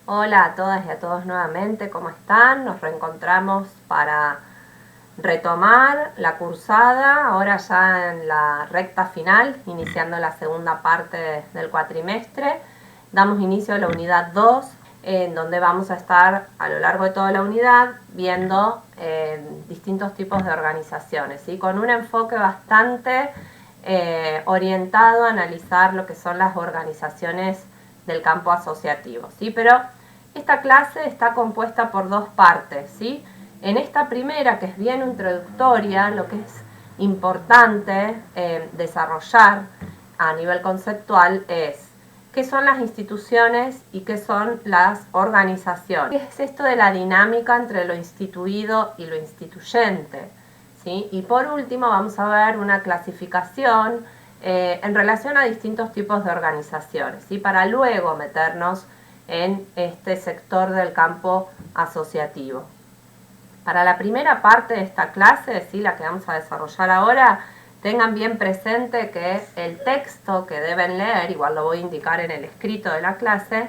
Hola a todas y a todos nuevamente, ¿cómo están? Nos reencontramos para retomar la cursada, ahora ya en la recta final, iniciando la segunda parte del cuatrimestre. Damos inicio a la unidad 2, en donde vamos a estar a lo largo de toda la unidad viendo distintos tipos de organizaciones, ¿sí? Con un enfoque bastante orientado a analizar lo que son las organizaciones del campo asociativo, ¿sí? Pero esta clase está compuesta por dos partes, ¿sí? En esta primera, que es bien introductoria, lo que es importante desarrollar a nivel conceptual es qué son las instituciones y qué son las organizaciones. ¿Qué es esto de la dinámica entre lo instituido y lo instituyente? ¿Sí? Y por último vamos a ver una clasificación en relación a distintos tipos de organizaciones, ¿sí? Para luego meternos en este sector del campo asociativo. Para la primera parte de esta clase, ¿sí? La que vamos a desarrollar ahora, tengan bien presente que el texto que deben leer, igual lo voy a indicar en el escrito de la clase,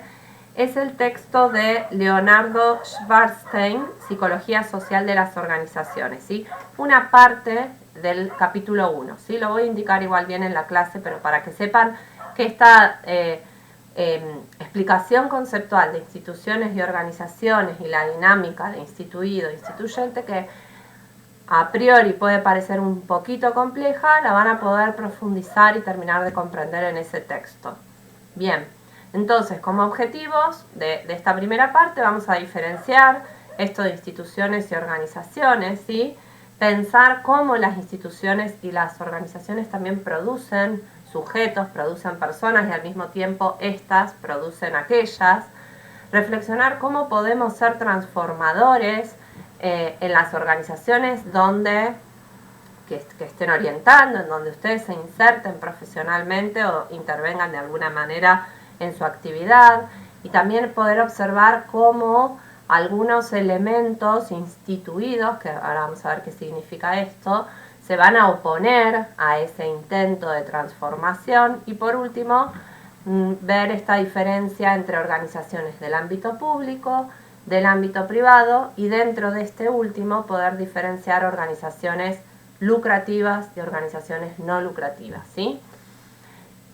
es el texto de Leonardo Schwarzstein, Psicología Social de las Organizaciones, ¿sí? Una parte del capítulo 1, ¿sí? Lo voy a indicar igual bien en la clase, pero para que sepan que esta explicación conceptual de instituciones y organizaciones y la dinámica de instituido e instituyente, que a priori puede parecer un poquito compleja, la van a poder profundizar y terminar de comprender en ese texto. Bien, entonces como objetivos de esta primera parte vamos a diferenciar esto de instituciones y organizaciones, ¿sí? Pensar cómo las instituciones y las organizaciones también producen sujetos, producen personas y al mismo tiempo estas producen aquellas. Reflexionar cómo podemos ser transformadores en las organizaciones donde que estén orientando, en donde ustedes se inserten profesionalmente o intervengan de alguna manera en su actividad, y también poder observar cómo algunos elementos instituidos, que ahora vamos a ver qué significa esto, se van a oponer a ese intento de transformación. Y por último, ver esta diferencia entre organizaciones del ámbito público, del ámbito privado, y dentro de este último poder diferenciar organizaciones lucrativas y organizaciones no lucrativas, ¿sí?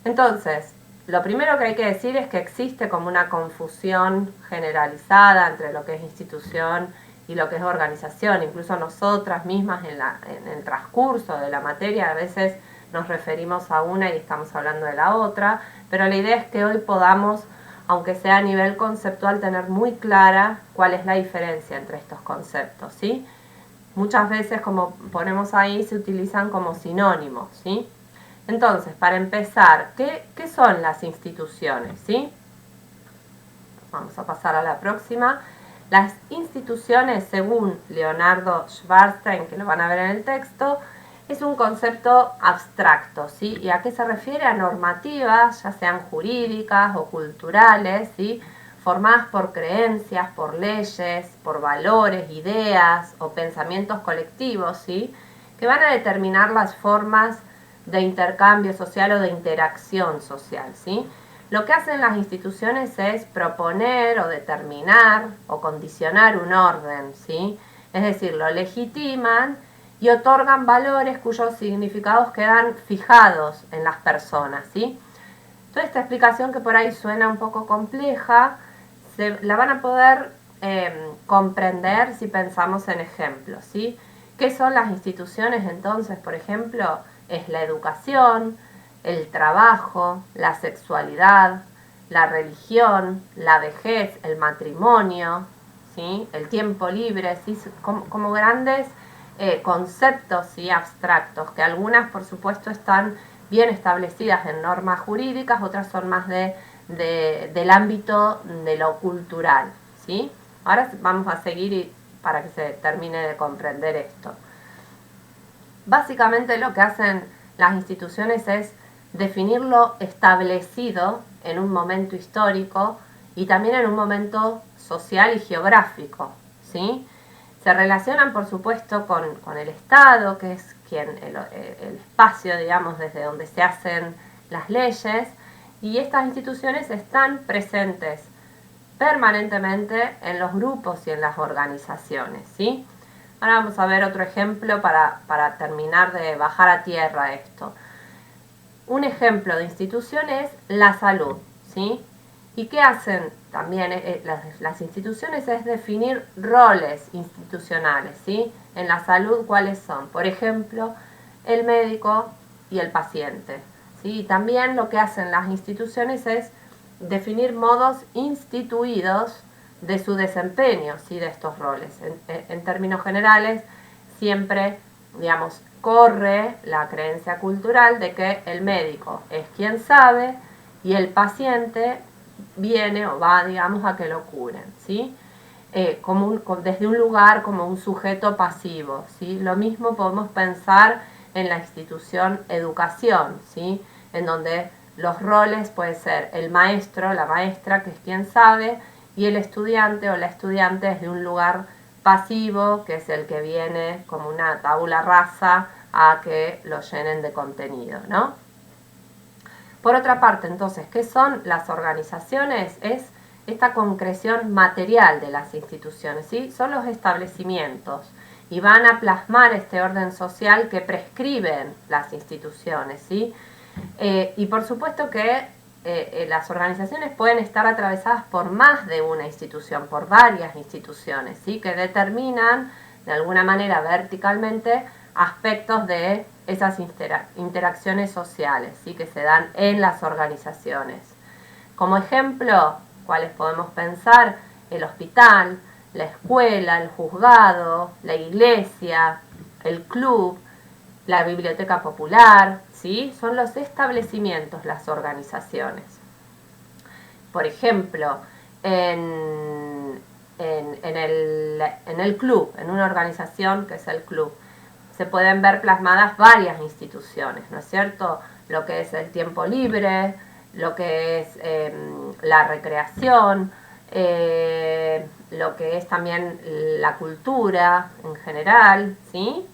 Entonces, lo primero que hay que decir es que existe como una confusión generalizada entre lo que es institución y lo que es organización. Incluso nosotras mismas en el transcurso de la materia a veces nos referimos a una y estamos hablando de la otra, pero la idea es que hoy podamos, aunque sea a nivel conceptual, tener muy clara cuál es la diferencia entre estos conceptos, ¿sí? Muchas veces, como ponemos ahí, se utilizan como sinónimos, ¿sí? Entonces, para empezar, ¿qué son las instituciones? ¿Sí? Vamos a pasar a la próxima. Las instituciones, según Leonardo Schwarzstein, que lo van a ver en el texto, es un concepto abstracto, ¿sí? ¿Y a qué se refiere? A normativas, ya sean jurídicas o culturales, ¿sí? Formadas por creencias, por leyes, por valores, ideas o pensamientos colectivos, ¿sí? Que van a determinar las formas de intercambio social o de interacción social, ¿sí? Lo que hacen las instituciones es proponer o determinar o condicionar un orden, ¿sí? Es decir, lo legitiman y otorgan valores cuyos significados quedan fijados en las personas, ¿sí? Toda esta explicación, que por ahí suena un poco compleja, la van a poder comprender si pensamos en ejemplos, ¿sí? ¿Qué son las instituciones entonces? Por ejemplo, es la educación, el trabajo, la sexualidad, la religión, la vejez, el matrimonio, ¿sí? El tiempo libre, ¿sí? Como grandes conceptos, ¿sí? Abstractos, que algunas por supuesto están bien establecidas en normas jurídicas, otras son más del ámbito de lo cultural, ¿sí? Ahora vamos a seguir para que se termine de comprender esto. Básicamente lo que hacen las instituciones es definir lo establecido en un momento histórico y también en un momento social y geográfico, ¿sí? Se relacionan, por supuesto, con el Estado, que es el espacio, digamos, desde donde se hacen las leyes, y estas instituciones están presentes permanentemente en los grupos y en las organizaciones, ¿sí? Ahora vamos a ver otro ejemplo para terminar de bajar a tierra esto. Un ejemplo de institución es la salud, ¿sí? ¿Y qué hacen también las instituciones? Es definir roles institucionales, ¿sí? En la salud, ¿cuáles son? Por ejemplo, el médico y el paciente, ¿sí? Y también lo que hacen las instituciones es definir modos instituidos de su desempeño, ¿sí? De estos roles. En términos generales, siempre, digamos, corre la creencia cultural de que el médico es quien sabe y el paciente viene o va, digamos, a que lo curen, ¿sí? Desde un lugar como un sujeto pasivo, ¿sí? Lo mismo podemos pensar en la institución educación, ¿sí? En donde los roles puede ser el maestro, la maestra, que es quien sabe, y el estudiante o la estudiante desde un lugar pasivo, que es el que viene como una tabula rasa a que lo llenen de contenido, ¿no? Por otra parte, entonces, ¿qué son las organizaciones? Es esta concreción material de las instituciones, ¿sí? Son los establecimientos y van a plasmar este orden social que prescriben las instituciones, ¿sí? Y por supuesto que las organizaciones pueden estar atravesadas por más de una institución, por varias instituciones, ¿sí? Que determinan de alguna manera verticalmente aspectos de esas interacciones sociales, ¿sí? Que se dan en las organizaciones. Como ejemplo, ¿cuáles podemos pensar? El hospital, la escuela, el juzgado, la iglesia, el club, la biblioteca popular, ¿sí? Son los establecimientos, las organizaciones. Por ejemplo, en el club, en una organización que es el club, se pueden ver plasmadas varias instituciones, ¿no es cierto? Lo que es el tiempo libre, lo que es la recreación, lo que es también la cultura en general, ¿sí?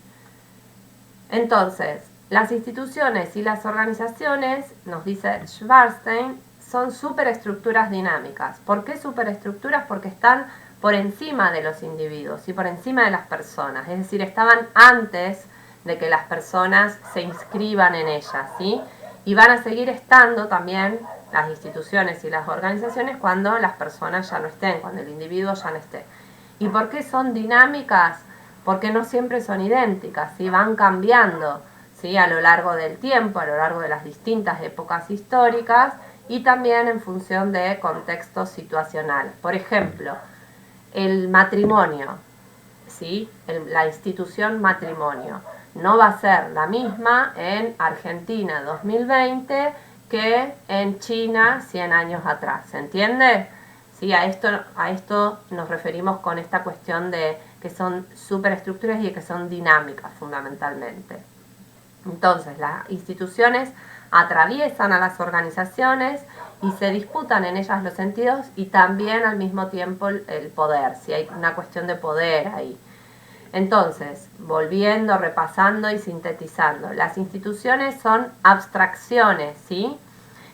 Entonces, las instituciones y las organizaciones, nos dice Schwarzstein, son superestructuras dinámicas. ¿Por qué superestructuras? Porque están por encima de los individuos y por encima de las personas. Es decir, estaban antes de que las personas se inscriban en ellas, ¿sí? Y van a seguir estando también las instituciones y las organizaciones cuando las personas ya no estén, cuando el individuo ya no esté. ¿Y por qué son dinámicas? Porque no siempre son idénticas, ¿sí? Van cambiando, ¿sí? A lo largo del tiempo, a lo largo de las distintas épocas históricas y también en función de contextos situacionales. Por ejemplo, el matrimonio, ¿sí? La institución matrimonio no va a ser la misma en Argentina 2020 que en China 100 años atrás, ¿se entiende? ¿Sí? A esto nos referimos con esta cuestión de que son superestructuras y que son dinámicas fundamentalmente. Entonces, las instituciones atraviesan a las organizaciones y se disputan en ellas los sentidos y también al mismo tiempo el poder, si hay una cuestión de poder ahí. Entonces, volviendo, repasando y sintetizando, las instituciones son abstracciones, ¿sí?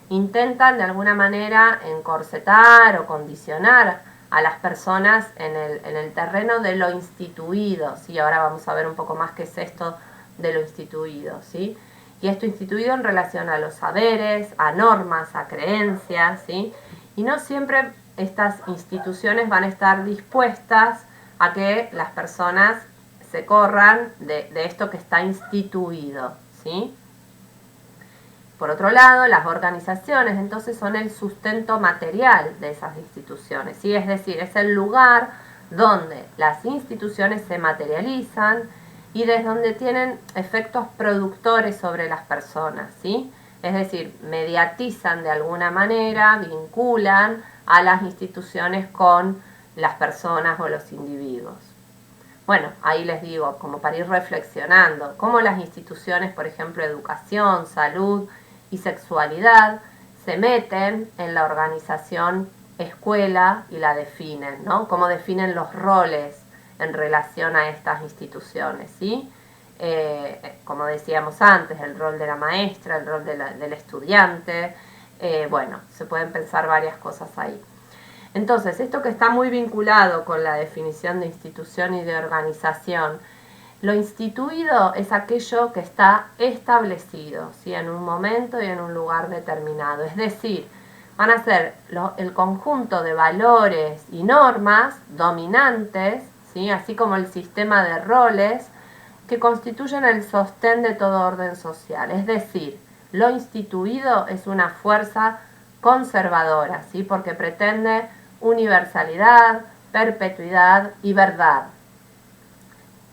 Intentan de alguna manera encorsetar o condicionar a las personas en el terreno de lo instituido, ¿sí? Ahora vamos a ver un poco más qué es esto de lo instituido, ¿sí? Y esto instituido en relación a los saberes, a normas, a creencias, ¿sí? Y no siempre estas instituciones van a estar dispuestas a que las personas se corran de esto que está instituido, ¿sí? Por otro lado, las organizaciones entonces son el sustento material de esas instituciones, ¿sí? Es decir, es el lugar donde las instituciones se materializan y desde donde tienen efectos productores sobre las personas, ¿sí? Es decir, mediatizan de alguna manera, vinculan a las instituciones con las personas o los individuos. Bueno, ahí les digo, como para ir reflexionando, cómo las instituciones, por ejemplo, educación, salud y sexualidad, se meten en la organización escuela y la definen, ¿no? Cómo definen los roles en relación a estas instituciones, ¿sí? Como decíamos antes, el rol de la maestra, el rol del estudiante, bueno, se pueden pensar varias cosas ahí. Entonces, esto que está muy vinculado con la definición de institución y de organización, lo instituido es aquello que está establecido, ¿sí? En un momento y en un lugar determinado. Es decir, van a ser el conjunto de valores y normas dominantes, ¿sí? Así como el sistema de roles que constituyen el sostén de todo orden social. Es decir, lo instituido es una fuerza conservadora, ¿sí? Porque pretende universalidad, perpetuidad y verdad.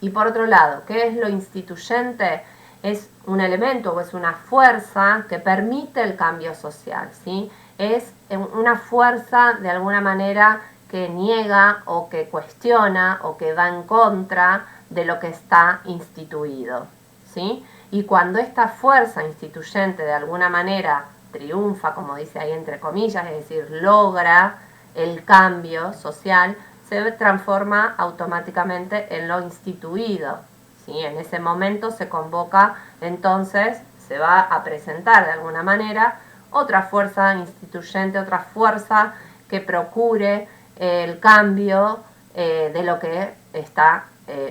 Y por otro lado, ¿qué es lo instituyente? Es un elemento o es una fuerza que permite el cambio social, ¿sí? Es una fuerza de alguna manera que niega o que cuestiona o que va en contra de lo que está instituido, ¿sí? Y cuando esta fuerza instituyente de alguna manera triunfa, como dice ahí entre comillas, es decir, logra el cambio social, se transforma automáticamente en lo instituido, ¿sí? En ese momento se convoca, entonces se va a presentar de alguna manera otra fuerza instituyente, otra fuerza que procure el cambio de lo que está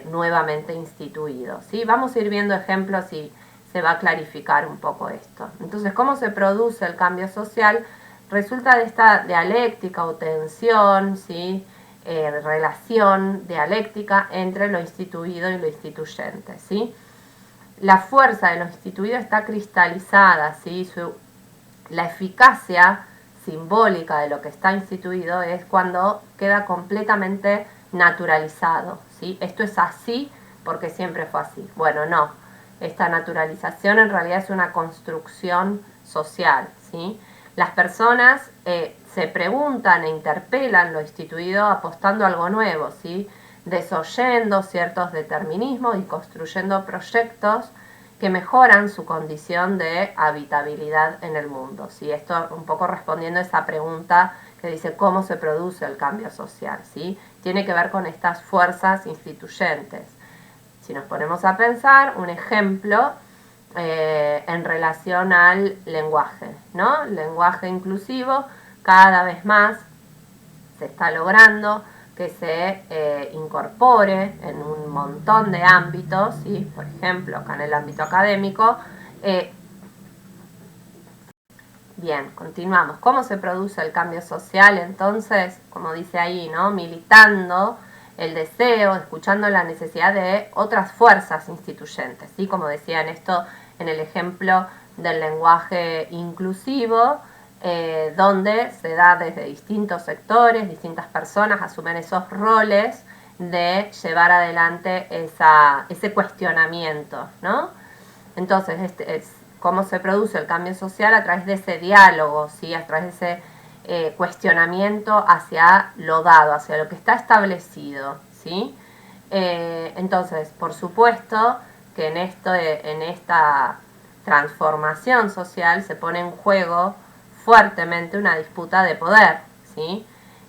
nuevamente instituido, ¿sí? Vamos a ir viendo ejemplos y se va a clarificar un poco esto. Entonces, ¿cómo se produce el cambio social? Resulta de esta dialéctica o tensión, ¿sí? Relación dialéctica entre lo instituido y lo instituyente, ¿sí? La fuerza de lo instituido está cristalizada, ¿sí? La eficacia simbólica de lo que está instituido es cuando queda completamente naturalizado, ¿sí? Esto es así porque siempre fue así. Bueno, no. Esta naturalización en realidad es una construcción social, ¿sí? Las personas se preguntan e interpelan lo instituido apostando a algo nuevo, ¿sí? Desoyendo ciertos determinismos y construyendo proyectos que mejoran su condición de habitabilidad en el mundo, ¿sí? Esto un poco respondiendo a esa pregunta que dice cómo se produce el cambio social, ¿sí? Tiene que ver con estas fuerzas instituyentes. Si nos ponemos a pensar, un ejemplo en relación al lenguaje, ¿no? El lenguaje inclusivo cada vez más se está logrando que se incorpore en un montón de ámbitos, ¿sí? Por ejemplo, acá en el ámbito académico. Bien, continuamos. ¿Cómo se produce el cambio social? Entonces, como dice ahí, ¿no? Militando el deseo, escuchando la necesidad de otras fuerzas instituyentes, ¿sí? Como decía en el ejemplo del lenguaje inclusivo, donde se da desde distintos sectores, distintas personas asumen esos roles de llevar adelante ese cuestionamiento, ¿no? Entonces, cómo se produce el cambio social a través de ese diálogo, ¿sí? A través de ese cuestionamiento hacia lo dado, hacia lo que está establecido, ¿sí? Entonces, por supuesto que en esta transformación social se pone en juego fuertemente una disputa de poder, ¿sí?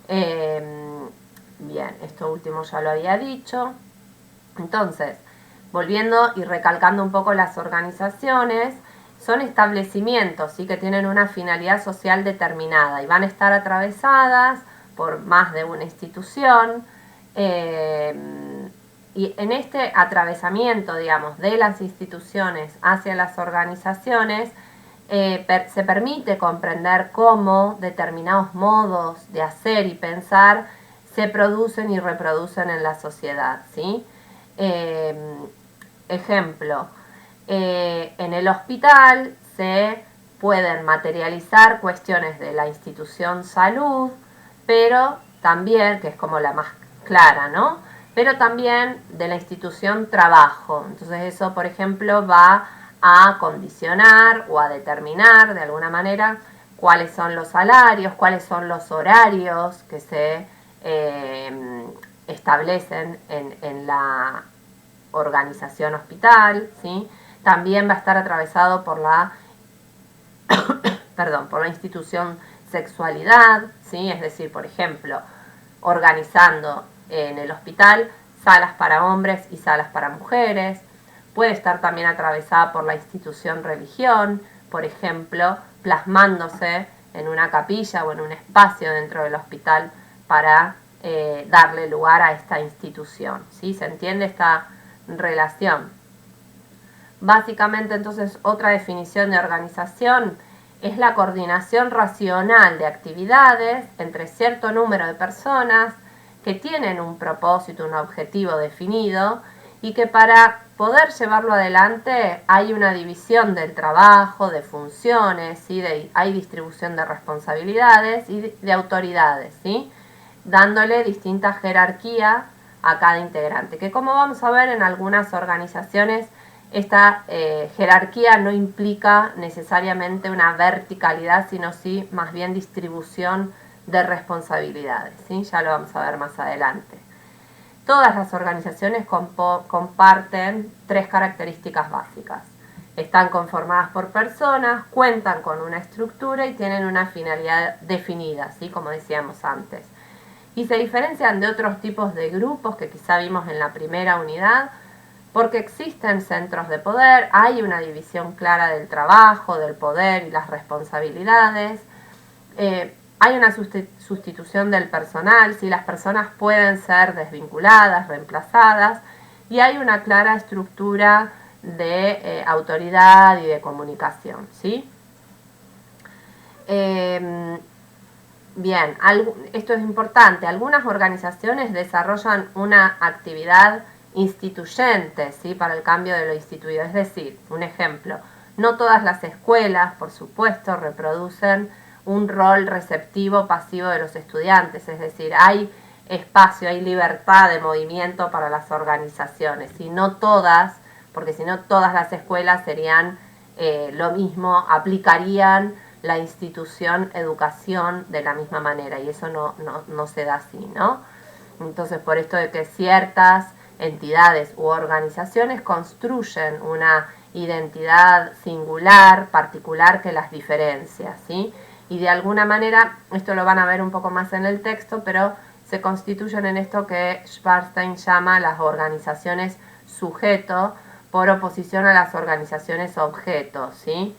Bien, esto último ya lo había dicho. Entonces, volviendo y recalcando un poco las organizaciones, son establecimientos, ¿sí? Que tienen una finalidad social determinada y van a estar atravesadas por más de una institución. Y en este atravesamiento, digamos, de las instituciones hacia las organizaciones, se permite comprender cómo determinados modos de hacer y pensar se producen y reproducen en la sociedad, ¿sí? Ejemplo, en el hospital se pueden materializar cuestiones de la institución salud, pero también, que es como la más clara, ¿no? Pero también de la institución trabajo. Entonces eso, por ejemplo, va a condicionar o a determinar de alguna manera cuáles son los salarios, cuáles son los horarios que se establecen en la organización hospital, ¿sí? También va a estar atravesado por la por la institución sexualidad, ¿sí? Es decir, por ejemplo, organizando en el hospital salas para hombres y salas para mujeres. Puede estar también atravesada por la institución religión, por ejemplo, plasmándose en una capilla o en un espacio dentro del hospital para darle lugar a esta institución, ¿sí? ¿Se entiende esta relación? Básicamente, entonces, otra definición de organización es la coordinación racional de actividades entre cierto número de personas que tienen un propósito, un objetivo definido y que para poder llevarlo adelante hay una división del trabajo, de funciones, ¿sí? Hay distribución de responsabilidades y de autoridades, ¿sí? Dándole distinta jerarquía a cada integrante, que como vamos a ver en algunas organizaciones esta jerarquía no implica necesariamente una verticalidad, sino sí más bien distribución de responsabilidades, ¿sí? Ya lo vamos a ver más adelante. Todas las organizaciones comparten tres características básicas. Están conformadas por personas, cuentan con una estructura y tienen una finalidad definida, ¿sí? Como decíamos antes. Y se diferencian de otros tipos de grupos que quizá vimos en la primera unidad, porque existen centros de poder, hay una división clara del trabajo, del poder y las responsabilidades, hay una sustitución del personal, ¿sí? Las personas pueden ser desvinculadas, reemplazadas, y hay una clara estructura de autoridad y de comunicación, ¿sí? Bien, esto es importante. Algunas organizaciones desarrollan una actividad instituyente, ¿sí? Para el cambio de lo instituido. Es decir, un ejemplo, no todas las escuelas, por supuesto, reproducen un rol receptivo pasivo de los estudiantes. Es decir, hay espacio, hay libertad de movimiento para las organizaciones. Y no todas, porque si no todas las escuelas serían lo mismo, aplicarían la institución educación de la misma manera, y eso no se da así, ¿no? Entonces, por esto de que ciertas entidades u organizaciones construyen una identidad singular, particular, que las diferencia, ¿sí? Y de alguna manera, esto lo van a ver un poco más en el texto, pero se constituyen en esto que Schwarzstein llama las organizaciones sujeto, por oposición a las organizaciones objeto, ¿sí?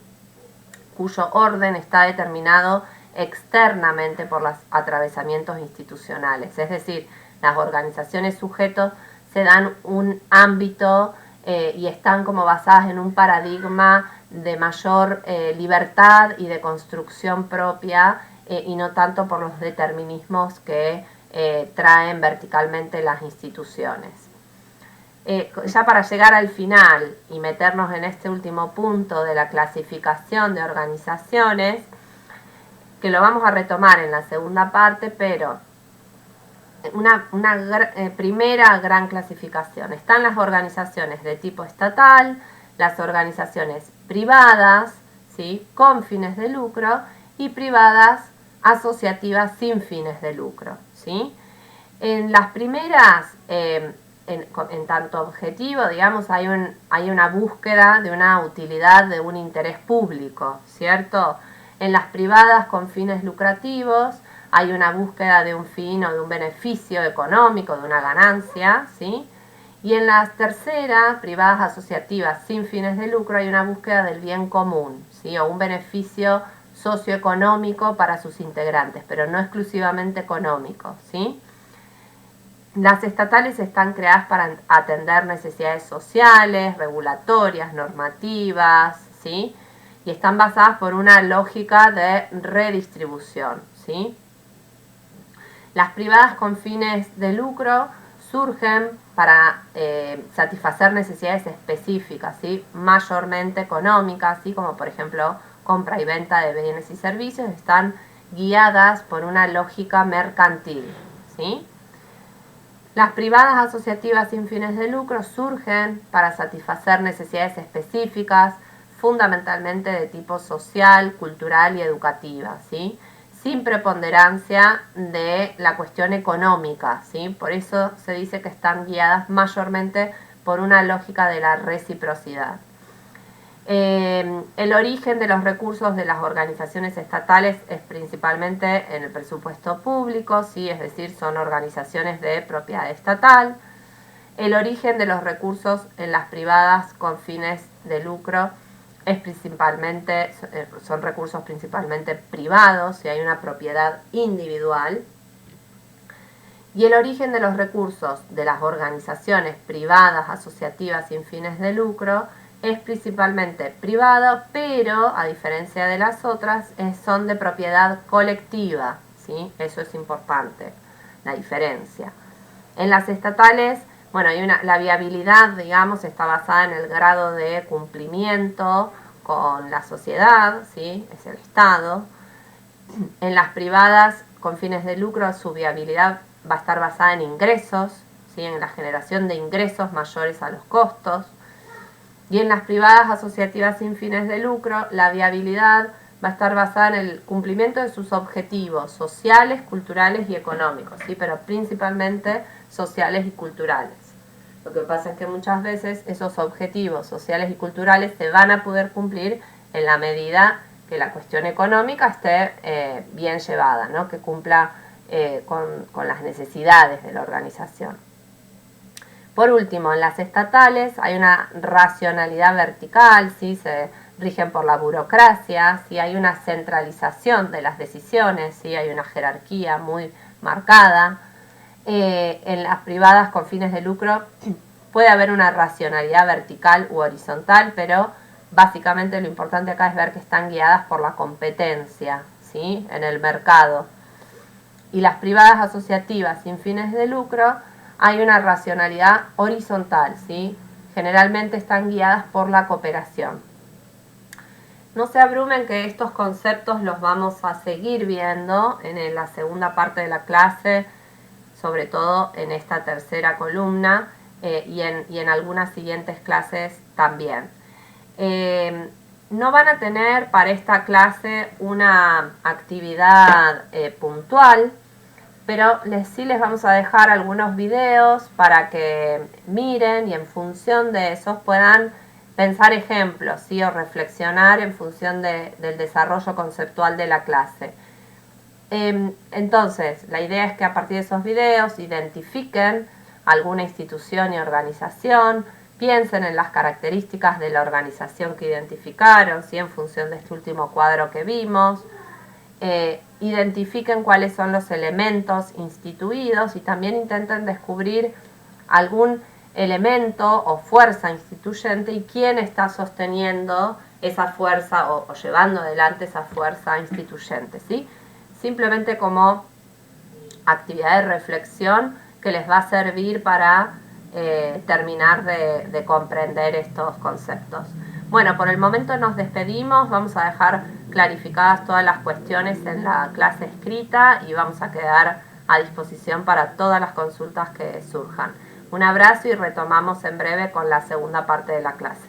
Cuyo orden está determinado externamente por los atravesamientos institucionales. Es decir, las organizaciones sujetos se dan un ámbito y están como basadas en un paradigma de mayor libertad y de construcción propia y no tanto por los determinismos que traen verticalmente las instituciones. Ya para llegar al final y meternos en este último punto de la clasificación de organizaciones, que lo vamos a retomar en la segunda parte, pero una primera gran clasificación. Están las organizaciones de tipo estatal, las organizaciones privadas, ¿sí? Con fines de lucro, y privadas asociativas sin fines de lucro, ¿sí? En las primeras, en tanto objetivo, digamos, hay una búsqueda de una utilidad, de un interés público, ¿cierto? En las privadas con fines lucrativos hay una búsqueda de un fin o de un beneficio económico, de una ganancia, ¿sí? Y en las terceras, privadas asociativas sin fines de lucro, hay una búsqueda del bien común, ¿sí? O un beneficio socioeconómico para sus integrantes, pero no exclusivamente económico, ¿sí? Las estatales están creadas para atender necesidades sociales, regulatorias, normativas, ¿sí? Y están basadas por una lógica de redistribución, ¿sí? Las privadas con fines de lucro surgen para satisfacer necesidades específicas, ¿sí? Mayormente económicas, ¿sí? Como por ejemplo compra y venta de bienes y servicios, están guiadas por una lógica mercantil, ¿sí? Las privadas asociativas sin fines de lucro surgen para satisfacer necesidades específicas, fundamentalmente de tipo social, cultural y educativa, ¿sí? Sin preponderancia de la cuestión económica, ¿sí? Por eso se dice que están guiadas mayormente por una lógica de la reciprocidad. El origen de los recursos de las organizaciones estatales es principalmente en el presupuesto público, ¿sí? Es decir, son organizaciones de propiedad estatal. El origen de los recursos en las privadas con fines de lucro es principalmente, son recursos principalmente privados, y hay una propiedad individual. Y el origen de los recursos de las organizaciones privadas, asociativas sin fines de lucro es principalmente privado, pero a diferencia de las otras, son de propiedad colectiva, ¿sí? Eso es importante, la diferencia. En las estatales, bueno, la viabilidad, digamos, está basada en el grado de cumplimiento con la sociedad, ¿sí? Es el Estado. En las privadas con fines de lucro, su viabilidad va a estar basada en ingresos, ¿sí? En la generación de ingresos mayores a los costos. Y en las privadas asociativas sin fines de lucro, la viabilidad va a estar basada en el cumplimiento de sus objetivos sociales, culturales y económicos, ¿sí? Pero principalmente sociales y culturales. Lo que pasa es que muchas veces esos objetivos sociales y culturales se van a poder cumplir en la medida que la cuestión económica esté bien llevada, ¿no? Que cumpla con las necesidades de la organización. Por último, en las estatales hay una racionalidad vertical, ¿sí? Se rigen por la burocracia, ¿sí? Hay una centralización de las decisiones, ¿sí? Hay una jerarquía muy marcada. En las privadas con fines de lucro puede haber una racionalidad vertical u horizontal, pero básicamente lo importante acá es ver que están guiadas por la competencia, ¿sí? En el mercado. Y las privadas asociativas sin fines de lucro hay una racionalidad horizontal, ¿sí? Generalmente están guiadas por la cooperación. No se abrumen que estos conceptos los vamos a seguir viendo en la segunda parte de la clase, sobre todo en esta tercera columna y en algunas siguientes clases también. No van a tener para esta clase una actividad puntual, pero sí les vamos a dejar algunos videos para que miren y en función de esos puedan pensar ejemplos, ¿sí? O reflexionar en función del desarrollo conceptual de la clase. Entonces, la idea es que a partir de esos videos identifiquen alguna institución y organización, piensen en las características de la organización que identificaron, ¿sí? En función de este último cuadro que vimos. Identifiquen cuáles son los elementos instituidos y también intenten descubrir algún elemento o fuerza instituyente y quién está sosteniendo esa fuerza o llevando adelante esa fuerza instituyente, ¿sí? Simplemente como actividad de reflexión que les va a servir para terminar de comprender estos conceptos. Bueno, por el momento nos despedimos, vamos a dejar clarificadas todas las cuestiones en la clase escrita y vamos a quedar a disposición para todas las consultas que surjan. Un abrazo y retomamos en breve con la segunda parte de la clase.